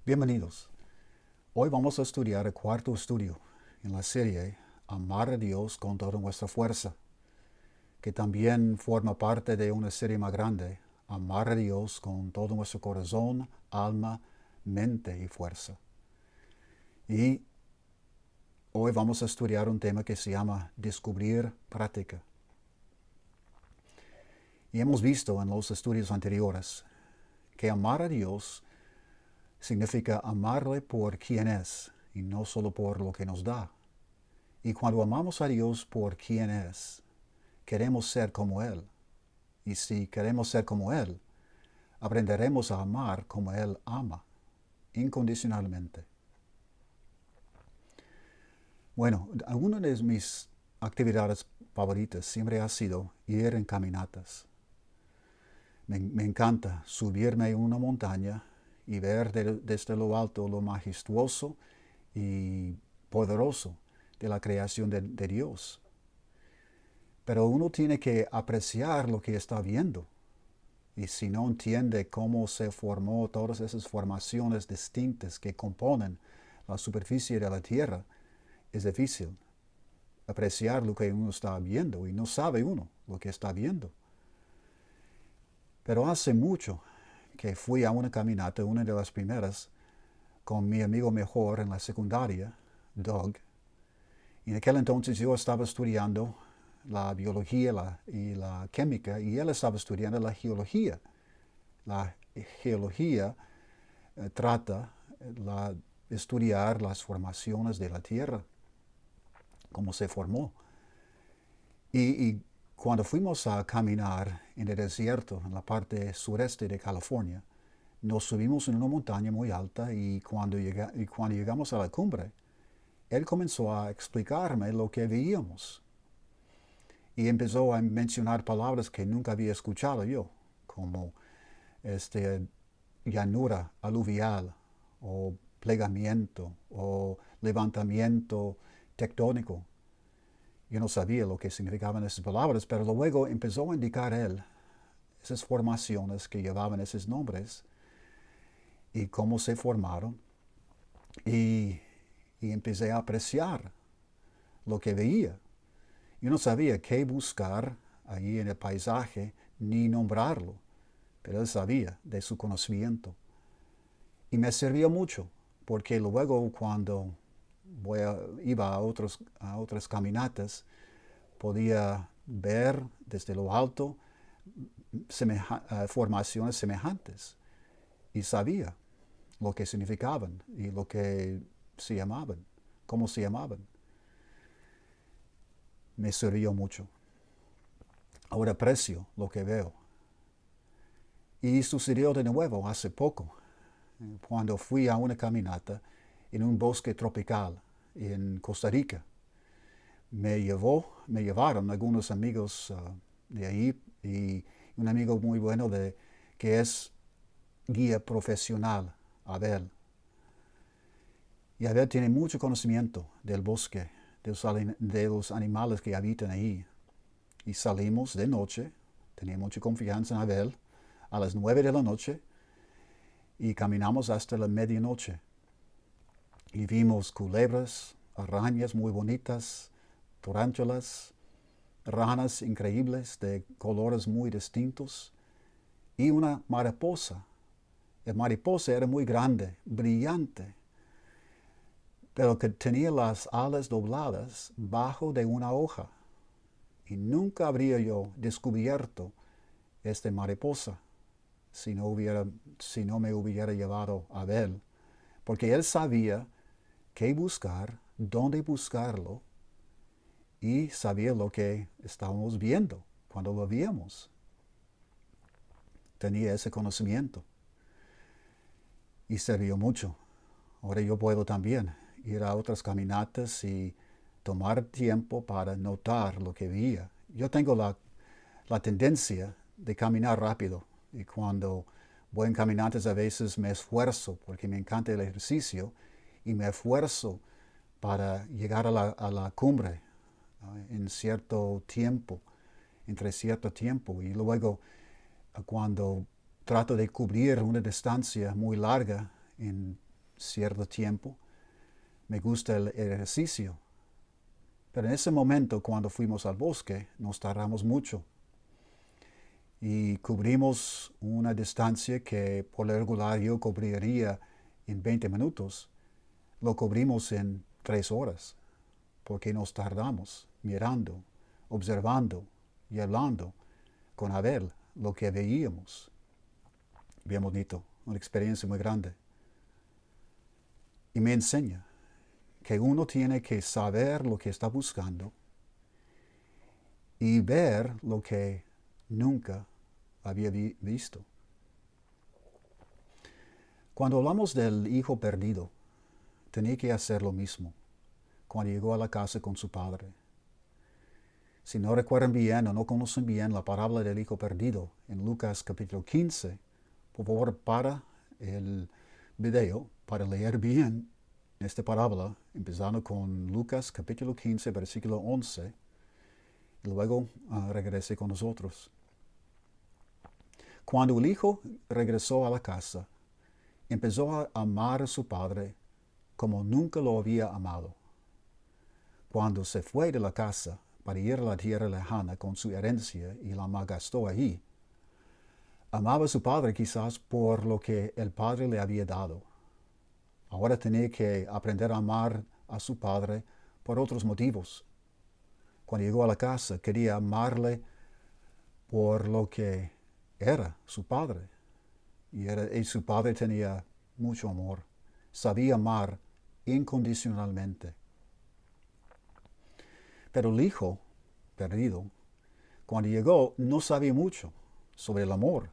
Bienvenidos. Hoy vamos a estudiar el cuarto estudio en la serie Amar a Dios con toda nuestra fuerza, que también forma parte de una serie más grande, Amar a Dios con todo nuestro corazón, alma, mente y fuerza. Y hoy vamos a estudiar un tema que se llama Descubrir práctica. Y hemos visto en los estudios anteriores que amar a Dios significa amarle por quien es y no solo por lo que nos da. Y cuando amamos a Dios por quien es, queremos ser como Él. Y si queremos ser como Él, aprenderemos a amar como Él ama, incondicionalmente. Bueno, una de mis actividades favoritas siempre ha sido ir en caminatas. Me encanta subirme a una montaña y ver desde lo alto lo majestuoso y poderoso de la creación de Dios. Pero uno tiene que apreciar lo que está viendo. Y si no entiende cómo se formó todas esas formaciones distintas que componen la superficie de la Tierra, es difícil apreciar lo que uno está viendo y no sabe uno lo que está viendo. Pero hace mucho que fui a una caminata, una de las primeras, con mi amigo mejor en la secundaria, Doug. Y en aquel entonces yo estaba estudiando la biología y la química y él estaba estudiando la geología. La geología trata estudiar las formaciones de la Tierra, cómo se formó. Y cuando fuimos a caminar en el desierto, en la parte sureste de California, nos subimos en una montaña muy alta y cuando llegamos a la cumbre, él comenzó a explicarme lo que veíamos. Y empezó a mencionar palabras que nunca había escuchado yo, como llanura aluvial, o plegamiento, o levantamiento tectónico. Yo no sabía lo que significaban esas palabras, pero luego empezó a indicar él esas formaciones que llevaban esos nombres y cómo se formaron. Y, y empecé a apreciar lo que veía. Yo no sabía qué buscar allí en el paisaje ni nombrarlo, pero él sabía de su conocimiento. Y me sirvió mucho, porque luego cuando iba a otras caminatas, podía ver desde lo alto formaciones semejantes y sabía lo que significaban y lo que se llamaban, cómo se llamaban. Me sirvió mucho. Ahora aprecio lo que veo. Y sucedió de nuevo hace poco, cuando fui a una caminata en un bosque tropical en Costa Rica. Me llevaron algunos amigos de ahí y un amigo muy bueno que es guía profesional, Abel. Y Abel tiene mucho conocimiento del bosque, de los animales que habitan ahí. Y salimos de noche, tenía mucha confianza en Abel, a las 9 de la noche y caminamos hasta la medianoche. Y vimos culebras, arañas muy bonitas, tarántulas, ranas increíbles de colores muy distintos y una mariposa. La mariposa era muy grande, brillante, pero que tenía las alas dobladas bajo de una hoja. Y nunca habría yo descubierto esta mariposa si no me hubiera llevado a Abel, porque él sabía qué buscar, dónde buscarlo, y sabía lo que estábamos viendo cuando lo víamos. Tenía ese conocimiento y sirvió mucho. Ahora yo puedo también ir a otras caminatas y tomar tiempo para notar lo que veía. Yo tengo la tendencia de caminar rápido y cuando voy en caminatas a veces me esfuerzo porque me encanta el ejercicio y me esfuerzo para llegar a la cumbre en cierto tiempo, entre cierto tiempo. Y luego cuando trato de cubrir una distancia muy larga en cierto tiempo. Me gusta el ejercicio. Pero en ese momento, cuando fuimos al bosque, nos tardamos mucho. Y cubrimos una distancia que por lo regular yo cubriría en 20 minutos. Lo cubrimos en 3 horas, porque nos tardamos mirando, observando y hablando con Abel lo que veíamos. Bien bonito, una experiencia muy grande. Y me enseña que uno tiene que saber lo que está buscando y ver lo que nunca había visto. Cuando hablamos del hijo perdido, tenía que hacer lo mismo cuando llegó a la casa con su padre. Si no recuerdan bien o no conocen bien la parábola del hijo perdido en Lucas capítulo 15, por favor para el video para leer bien esta parábola, empezando con Lucas capítulo 15, versículo 11, y luego regrese con nosotros. Cuando el hijo regresó a la casa, empezó a amar a su padre como nunca lo había amado. Cuando se fue de la casa para ir a la tierra lejana con su herencia y la malgastó allí, amaba a su padre quizás por lo que el padre le había dado. Ahora tenía que aprender a amar a su padre por otros motivos. Cuando llegó a la casa, quería amarle por lo que era su padre. Y su padre tenía mucho amor. Sabía amar incondicionalmente. Pero el hijo perdido, cuando llegó, no sabía mucho sobre el amor,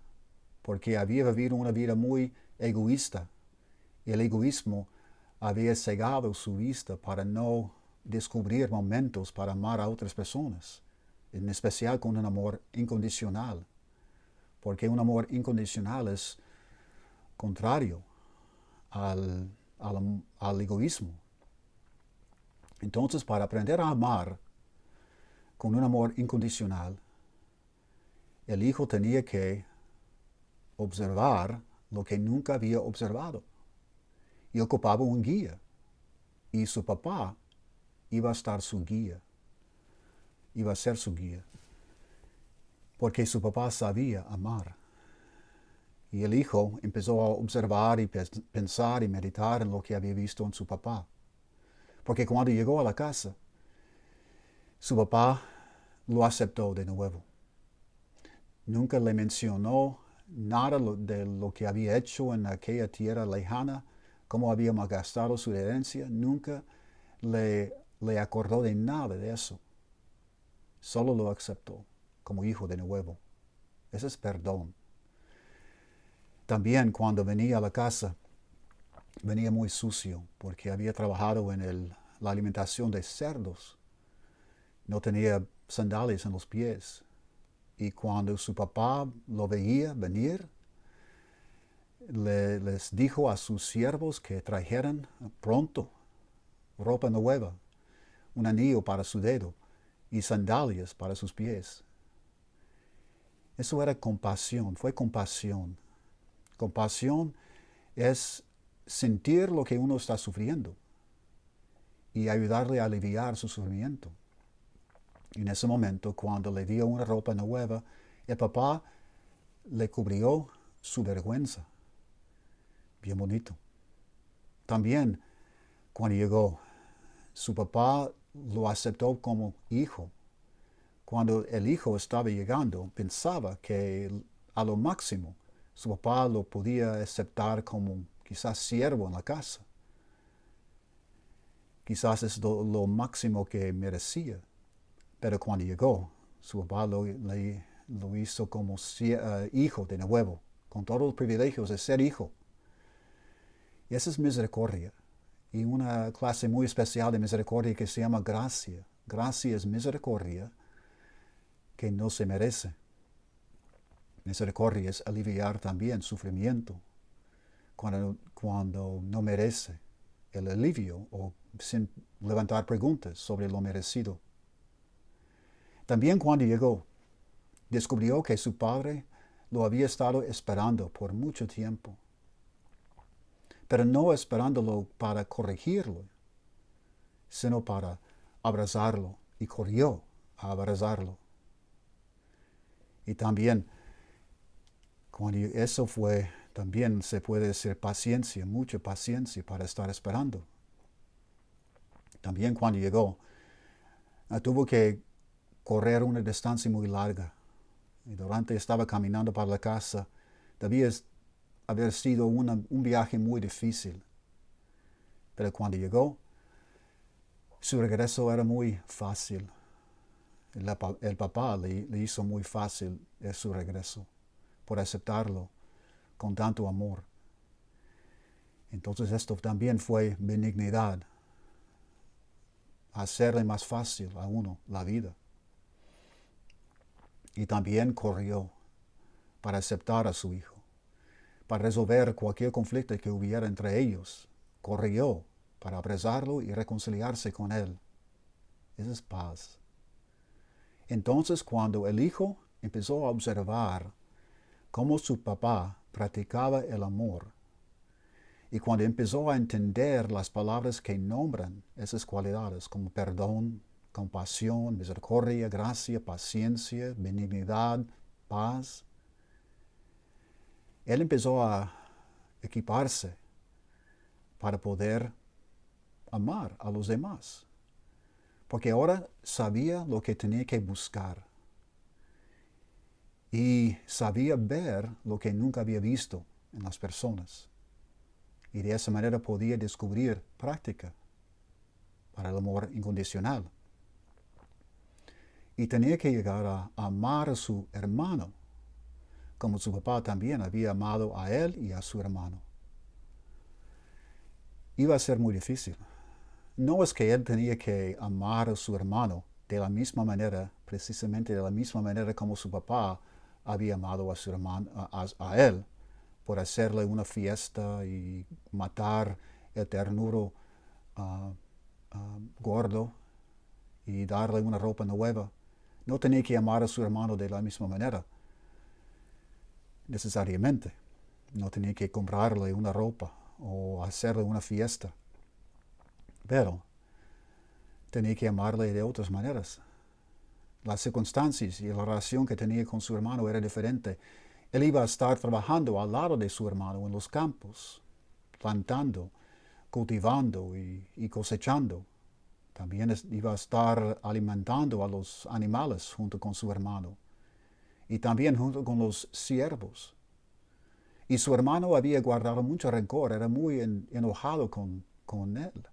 porque había vivido una vida muy egoísta. Y el egoísmo había cegado su vista para no descubrir momentos para amar a otras personas, en especial con un amor incondicional, porque un amor incondicional es contrario al egoísmo. Entonces, para aprender a amar con un amor incondicional, el hijo tenía que observar lo que nunca había observado y ocupaba un guía. Y su papá iba a estar su guía, iba a ser su guía, porque su papá sabía amar. Y el hijo empezó a observar y pensar y meditar en lo que había visto en su papá. Porque cuando llegó a la casa, su papá lo aceptó de nuevo. Nunca le mencionó nada de lo que había hecho en aquella tierra lejana, cómo había malgastado su herencia. Nunca le acordó de nada de eso. Solo lo aceptó como hijo de nuevo. Ese es perdón. También cuando venía a la casa, venía muy sucio porque había trabajado en la alimentación de cerdos. No tenía sandalias en los pies. Y cuando su papá lo veía venir, les dijo a sus siervos que trajeran pronto ropa nueva, un anillo para su dedo y sandalias para sus pies. Eso era compasión, fue compasión. Compasión es sentir lo que uno está sufriendo y ayudarle a aliviar su sufrimiento. En ese momento, cuando le dio una ropa nueva, el papá le cubrió su vergüenza. Bien bonito. También, cuando llegó, su papá lo aceptó como hijo. Cuando el hijo estaba llegando, pensaba que a lo máximo su papá lo podía aceptar como quizás siervo en la casa. Quizás es lo máximo que merecía. Pero cuando llegó, su papá lo hizo como hijo de nuevo, con todos los privilegios de ser hijo. Y esa es misericordia. Y una clase muy especial de misericordia que se llama gracia. Gracia es misericordia que no se merece. Misericordia es aliviar también sufrimiento cuando no merece el alivio o sin levantar preguntas sobre lo merecido. También cuando llegó, descubrió que su padre lo había estado esperando por mucho tiempo. pero no esperándolo para corregirlo, sino para abrazarlo, y corrió a abrazarlo. Y también, cuando eso fue, también se puede decir paciencia, mucha paciencia para estar esperando. También cuando llegó, tuvo que correr una distancia muy larga. Y durante estaba caminando para la casa, debía haber sido un viaje muy difícil. Pero cuando llegó, su regreso era muy fácil. El papá le hizo muy fácil su regreso, por aceptarlo con tanto amor. Entonces esto también fue benignidad, hacerle más fácil a uno la vida. Y también corrió para aceptar a su hijo, para resolver cualquier conflicto que hubiera entre ellos. Corrió para abrazarlo y reconciliarse con él. Esa es paz. Entonces, cuando el hijo empezó a observar cómo su papá practicaba el amor, y cuando empezó a entender las palabras que nombran esas cualidades como perdón, compasión, misericordia, gracia, paciencia, benignidad, paz, él empezó a equiparse para poder amar a los demás. Porque ahora sabía lo que tenía que buscar. Y sabía ver lo que nunca había visto en las personas. Y de esa manera podía descubrir práctica para el amor incondicional. Y tenía que llegar a amar a su hermano, como su papá también había amado a él y a su hermano. Iba a ser muy difícil. No es que él tenía que amar a su hermano de la misma manera, precisamente de la misma manera como su papá había amado a su hermano, a él, por hacerle una fiesta y matar el ternuro gordo y darle una ropa nueva. No tenía que amar a su hermano de la misma manera, necesariamente. No tenía que comprarle una ropa o hacerle una fiesta. Pero tenía que amarle de otras maneras. Las circunstancias y la relación que tenía con su hermano era diferente. Él iba a estar trabajando al lado de su hermano en los campos, plantando, cultivando y cosechando. También iba a estar alimentando a los animales junto con su hermano y también junto con los siervos. Y su hermano había guardado mucho rencor, era muy enojado con él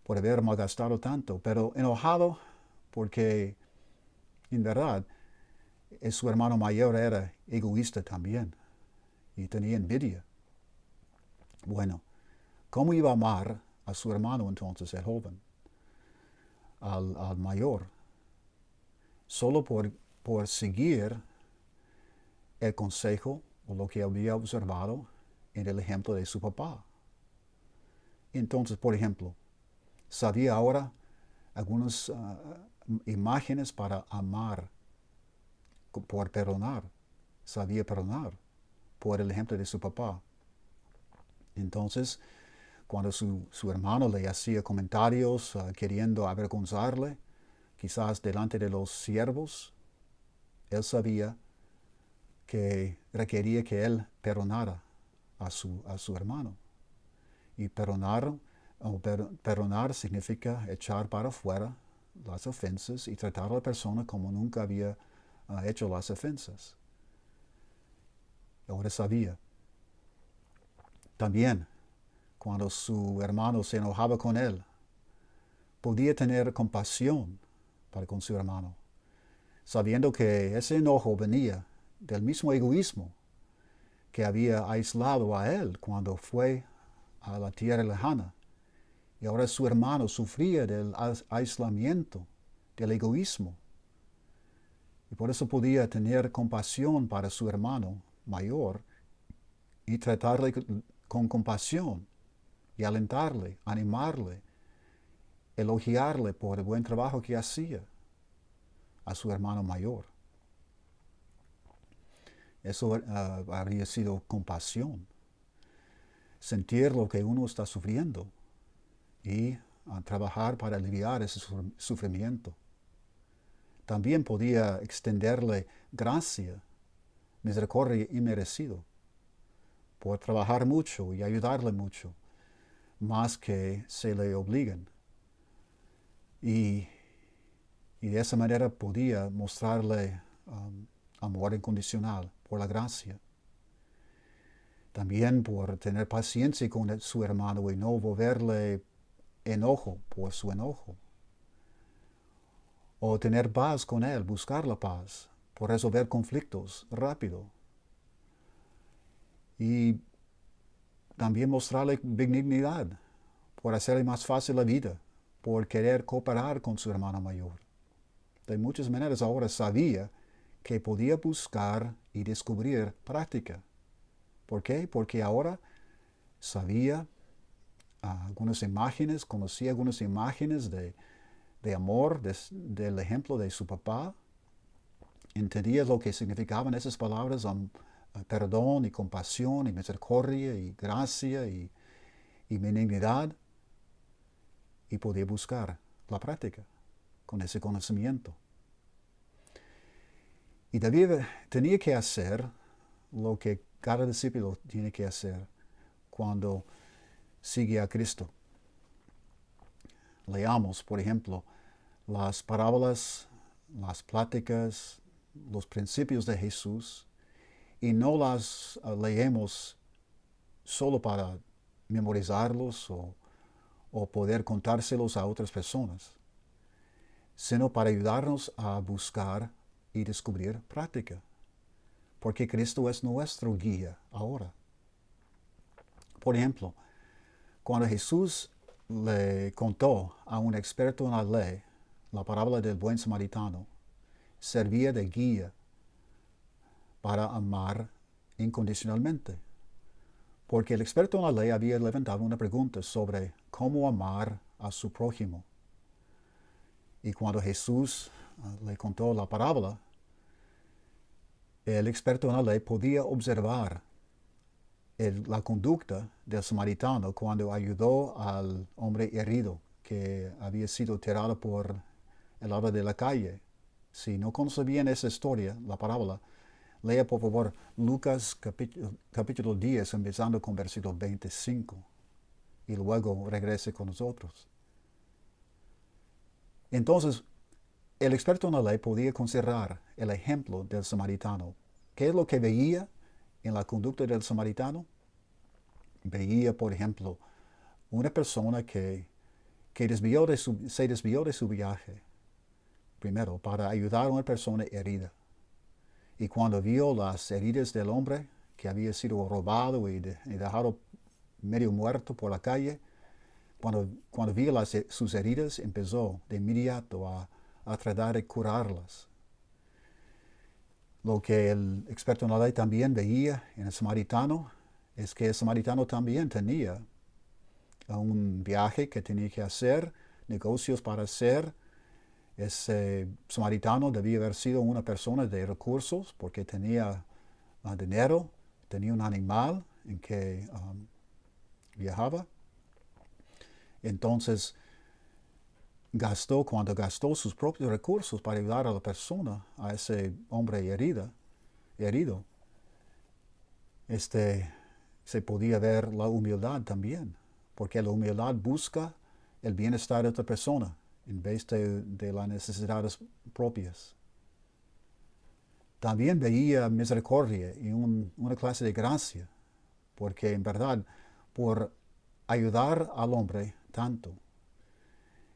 por haber malgastado tanto, pero enojado porque en verdad su hermano mayor era egoísta también y tenía envidia. Bueno, ¿cómo iba a amar a su hermano entonces, el joven, al mayor? Solo por seguir el consejo o lo que había observado en el ejemplo de su papá. Entonces, por ejemplo, sabía ahora algunas imágenes para amar, por perdonar. Sabía perdonar por el ejemplo de su papá. Entonces, cuando su hermano le hacía comentarios queriendo avergonzarle, quizás delante de los siervos, él sabía que requería que él perdonara a su hermano. Y perdonar significa echar para afuera las ofensas y tratar a la persona como nunca había hecho las ofensas. Ahora sabía. También, cuando su hermano se enojaba con él, podía tener compasión para con su hermano, sabiendo que ese enojo venía del mismo egoísmo que había aislado a él cuando fue a la tierra lejana. Y ahora su hermano sufría del aislamiento, del egoísmo. Y por eso podía tener compasión para su hermano mayor y tratarle con compasión y alentarle, animarle, elogiarle por el buen trabajo que hacía a su hermano mayor. Eso habría sido compasión. sentir lo que uno está sufriendo y trabajar para aliviar ese sufrimiento. También podía extenderle gracia, misericordia inmerecido, por trabajar mucho y ayudarle mucho, más que se le obligan. Y de esa manera podía mostrarle amor incondicional por la gracia. También por tener paciencia con su hermano y no volverle enojo por su enojo. O tener paz con él, buscar la paz, por resolver conflictos rápido. Y también mostrarle benignidad, por hacerle más fácil la vida, por querer cooperar con su hermano mayor. De muchas maneras ahora sabía que podía buscar y descubrir práctica. ¿Por qué? Porque ahora sabía algunas imágenes, conocía algunas imágenes de amor, del ejemplo de su papá. Entendía lo que significaban esas palabras, perdón y compasión y misericordia y gracia y benignidad. Y podía buscar la práctica con ese conocimiento. Y David tenía que hacer lo que cada discípulo tiene que hacer cuando sigue a Cristo. Leamos, por ejemplo, las parábolas, las pláticas, los principios de Jesús, y no las leemos solo para memorizarlos o poder contárselos a otras personas, sino para ayudarnos a buscar y descubrir práctica, porque Cristo es nuestro guía ahora. Por ejemplo, cuando Jesús le contó a un experto en la ley la parábola del buen samaritano, servía de guía para amar incondicionalmente, porque el experto en la ley había levantado una pregunta sobre cómo amar a su prójimo. Y cuando Jesús le contó la parábola, el experto en la ley podía observar la conducta del samaritano cuando ayudó al hombre herido que había sido tirado por el lado de la calle. Si no conoce bien esa historia, la parábola, lea por favor Lucas capítulo 10, empezando con versículo 25, y luego regrese con nosotros. Entonces, el experto en la ley podía considerar el ejemplo del samaritano. ¿Qué es lo que veía en la conducta del samaritano? Veía, por ejemplo, una persona que se desvió de su viaje, primero, para ayudar a una persona herida. Y cuando vio las heridas del hombre que había sido robado y dejado medio muerto por la calle, cuando vio sus heridas, empezó de inmediato a tratar de curarlas. Lo que el experto en la ley también veía en el samaritano es que el samaritano también tenía un viaje que tenía que hacer, negocios para hacer. Ese samaritano debía haber sido una persona de recursos porque tenía dinero, tenía un animal en que viajaba. Entonces, cuando gastó sus propios recursos para ayudar a la persona, a ese hombre herido, se podía ver la humildad también, porque la humildad busca el bienestar de otra persona en vez de las necesidades propias. También veía misericordia y una clase de gracia, porque en verdad, por ayudar al hombre tanto,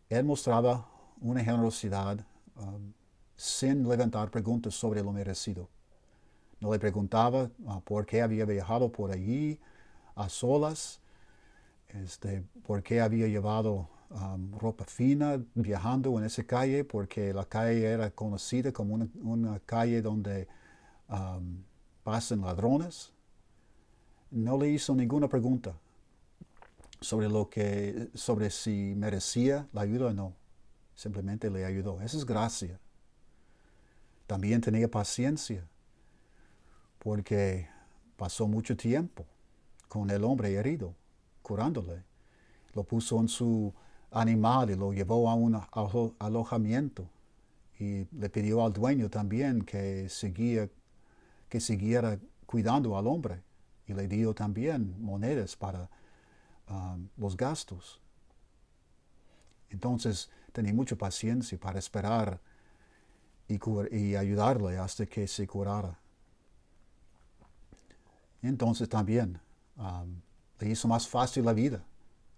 él mostraba una generosidad sin levantar preguntas sobre lo merecido. No le preguntaba por qué había viajado por allí a solas, por qué había llevado ropa fina viajando en esa calle, porque la calle era conocida como una calle donde pasan ladrones. No le hizo ninguna pregunta sobre si merecía la ayuda o no. Simplemente le ayudó. Esa es gracia. También tenía paciencia, porque pasó mucho tiempo con el hombre herido curándole. Lo puso en su animal y lo llevó a un alojamiento. Y le pidió al dueño también que siguiera cuidando al hombre. Y le dio también monedas para los gastos. Entonces tenía mucha paciencia para esperar y ayudarle hasta que se curara. Entonces también le hizo más fácil la vida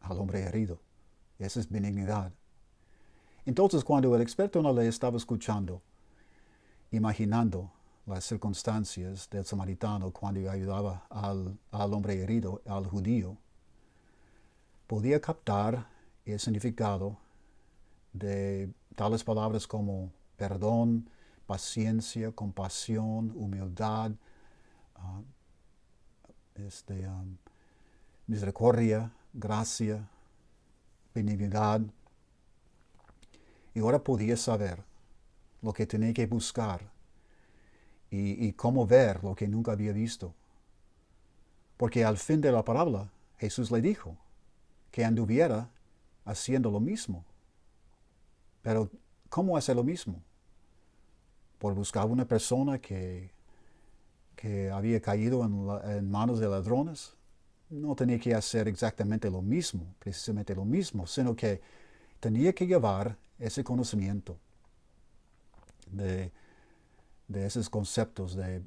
al hombre herido. Esa es benignidad. Entonces cuando el experto no le estaba escuchando, imaginando las circunstancias del samaritano cuando ayudaba al hombre herido, al judío, podía captar el significado de tales palabras como perdón, paciencia, compasión, humildad, misericordia, gracia, benignidad. Y ahora podía saber lo que tenía que buscar y cómo ver lo que nunca había visto. Porque al fin de la parábola, Jesús le dijo que anduviera haciendo lo mismo. Pero, ¿cómo hacer lo mismo? Por buscar una persona que había caído en manos de ladrones. No tenía que hacer exactamente lo mismo, precisamente lo mismo, sino que tenía que llevar ese conocimiento de esos conceptos de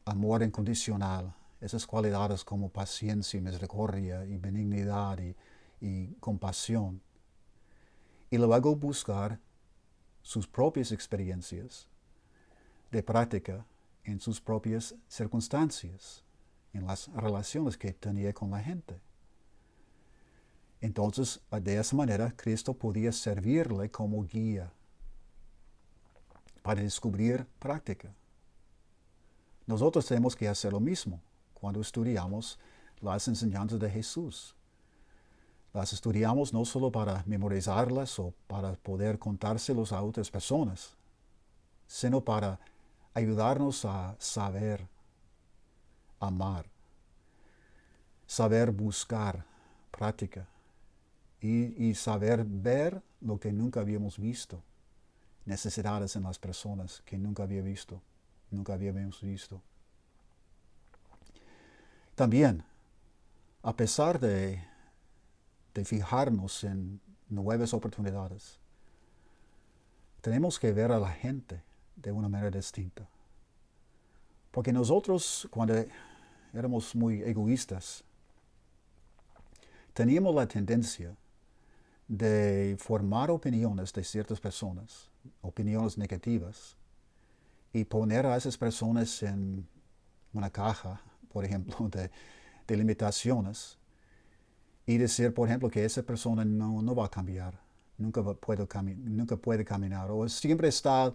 amor incondicional, esas cualidades como paciencia, misericordia y benignidad y compasión. Y luego buscar sus propias experiencias de práctica en sus propias circunstancias, en las relaciones que tenía con la gente. Entonces, de esa manera, Cristo podía servirle como guía para descubrir práctica. Nosotros tenemos que hacer lo mismo cuando estudiamos las enseñanzas de Jesús. Las estudiamos no solo para memorizarlas o para poder contárselos a otras personas, sino para ayudarnos a saber amar, saber buscar práctica y saber ver lo que nunca habíamos visto, necesidades en las personas que nunca habíamos visto. También, a pesar de fijarnos en nuevas oportunidades, tenemos que ver a la gente de una manera distinta. Porque nosotros, cuando éramos muy egoístas, teníamos la tendencia de formar opiniones de ciertas personas, opiniones negativas, y poner a esas personas en una caja, por ejemplo, de limitaciones, y decir, por ejemplo, que esa persona no va a cambiar, nunca puede caminar, o siempre está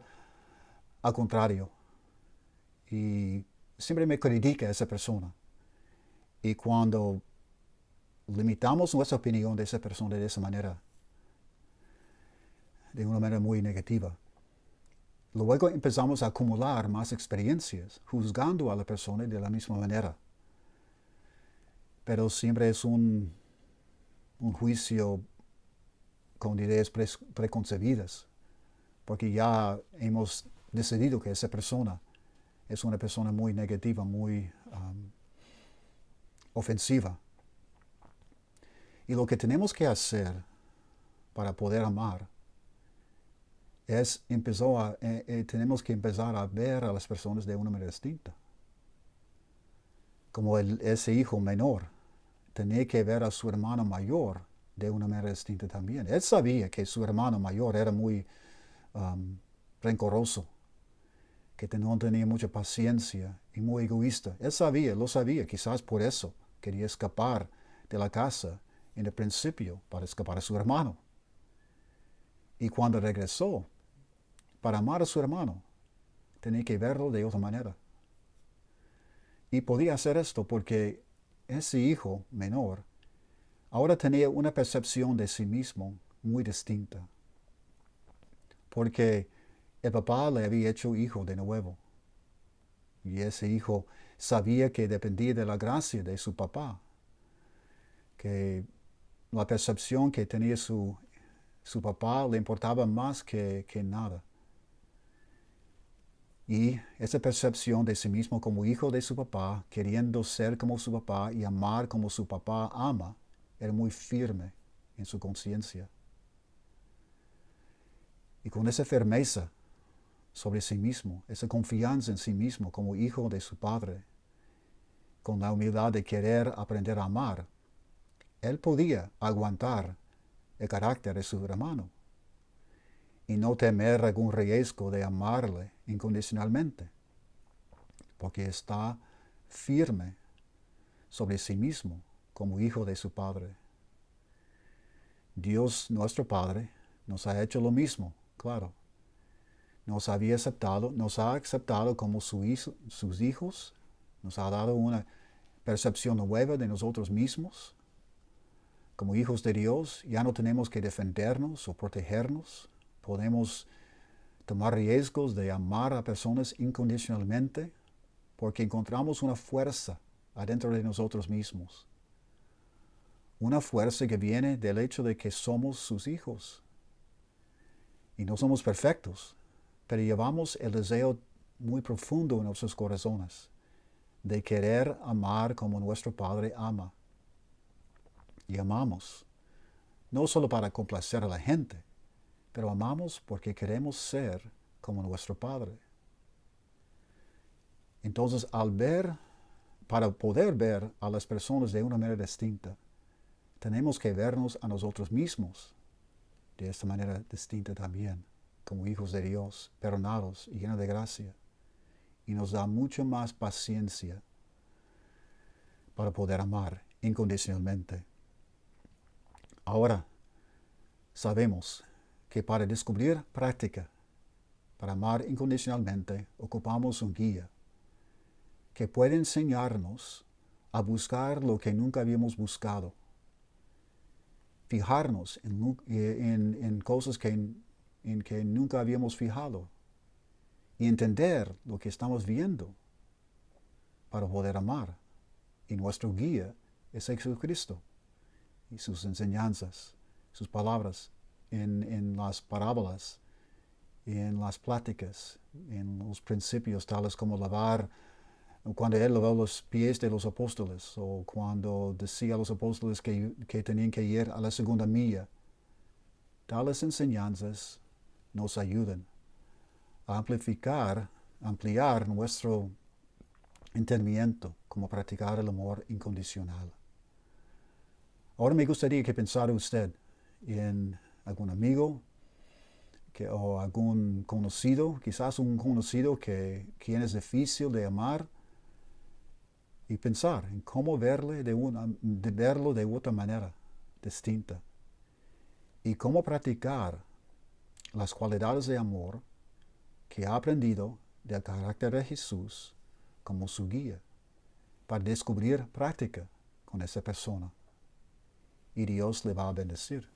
al contrario, y siempre me critica a esa persona. Y cuando limitamos nuestra opinión de esa persona de esa manera, de una manera muy negativa, luego empezamos a acumular más experiencias juzgando a la persona de la misma manera. Pero siempre es un juicio con ideas preconcebidas, porque ya hemos decidido que esa persona es una persona muy negativa, muy ofensiva. Y lo que tenemos que hacer para poder amar es tenemos que empezar a ver a las personas de una manera distinta. Como ese hijo menor tenía que ver a su hermano mayor de una manera distinta también. Él sabía que su hermano mayor era muy rencoroso, que no tenía mucha paciencia y muy egoísta. Él lo sabía, quizás por eso quería escapar de la casa en el principio para escapar a su hermano. Y cuando regresó, para amar a su hermano, tenía que verlo de otra manera. Y podía hacer esto porque ese hijo menor ahora tenía una percepción de sí mismo muy distinta. Porque el papá le había hecho hijo de nuevo. Y ese hijo sabía que dependía de la gracia de su papá. Que la percepción que tenía su papá le importaba más que nada. Y esa percepción de sí mismo como hijo de su papá, queriendo ser como su papá y amar como su papá ama, era muy firme en su conciencia. Y con esa firmeza sobre sí mismo, esa confianza en sí mismo como hijo de su padre, con la humildad de querer aprender a amar, él podía aguantar el carácter de su hermano y no temer algún riesgo de amarle incondicionalmente, porque está firme sobre sí mismo como hijo de su Padre. Dios, nuestro Padre, nos ha hecho lo mismo, claro. Nos ha aceptado como sus hijos, nos ha dado una percepción nueva de nosotros mismos. Como hijos de Dios, ya no tenemos que defendernos o protegernos. Podemos tomar riesgos de amar a personas incondicionalmente porque encontramos una fuerza adentro de nosotros mismos. Una fuerza que viene del hecho de que somos sus hijos. Y no somos perfectos, pero llevamos el deseo muy profundo en nuestros corazones de querer amar como nuestro Padre ama. Y amamos, no solo para complacer a la gente, pero amamos porque queremos ser como nuestro Padre. Entonces, para poder ver a las personas de una manera distinta, tenemos que vernos a nosotros mismos de esta manera distinta también, como hijos de Dios, perdonados y llenos de gracia. Y nos da mucho más paciencia para poder amar incondicionalmente. Ahora, sabemos que para descubrir práctica, para amar incondicionalmente, ocupamos un guía que puede enseñarnos a buscar lo que nunca habíamos buscado, fijarnos en cosas en que nunca habíamos fijado y entender lo que estamos viendo para poder amar. Y nuestro guía es Jesucristo y sus enseñanzas, sus palabras en las parábolas, en las pláticas, en los principios tales como cuando él lavó los pies de los apóstoles, o cuando decía a los apóstoles que tenían que ir a la segunda milla. Tales enseñanzas nos ayudan a ampliar nuestro entendimiento como practicar el amor incondicional. Ahora me gustaría que pensara usted en algún amigo o algún conocido, quizás un conocido quien es difícil de amar, y pensar en cómo verlo de otra manera distinta y cómo practicar las cualidades de amor que ha aprendido del carácter de Jesús como su guía para descubrir práctica con esa persona. Y Dios le va a bendecir.